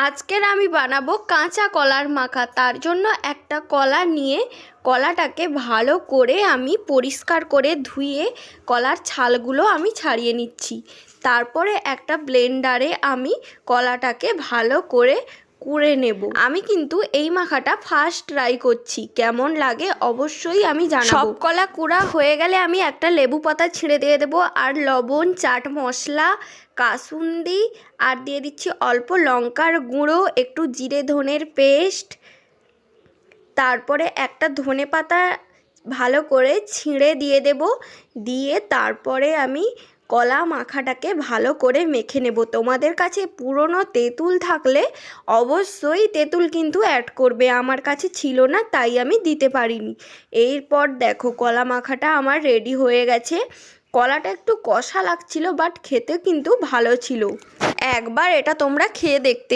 আজকের আমি বানাবো কাঁচা কলার মাখা। তার জন্য একটা কলা নিয়ে কলাটাকে ভালো করে আমি পরিষ্কার করে ধুয়ে কলার ছালগুলো আমি ছাড়িয়ে নিচ্ছি। তারপরে একটা ব্লেন্ডারে আমি কলাটাকে ভালো করে কুড়ে নেব। আমি কিন্তু এই মাখাটা ফার্স্ট ট্রাই করছি, কেমন লাগে অবশ্যই আমি জানাবো। সব কলা কুড়া হয়ে গেলে আমি একটা লেবু পাতা ছিঁড়ে দিয়ে দেবো, আর লবণ, চাট মশলা, কাসুন্দি, আর দিয়ে দিচ্ছি অল্প লঙ্কার গুঁড়ো, একটু জিরে ধনের পেস্ট, তারপরে একটা ধনে পাতা ভালো করে ছিঁড়ে দিয়ে দেব। দিয়ে তারপরে আমি কলা মাখাটাকে ভালো করে মেখে নেব। তোমাদের কাছে পুরনো তেঁতুল থাকলে অবশ্যই তেঁতুল কিন্তু অ্যাড করবে, আমার কাছে ছিল না তাই আমি দিতে পারিনি। এরপর দেখো কলা মাখাটা আমার রেডি হয়ে গেছে। কলাটা একটু কষা লাগছিল, বাট খেতে কিন্তু ভালো ছিল। একবার এটা তোমরা খেয়ে দেখতে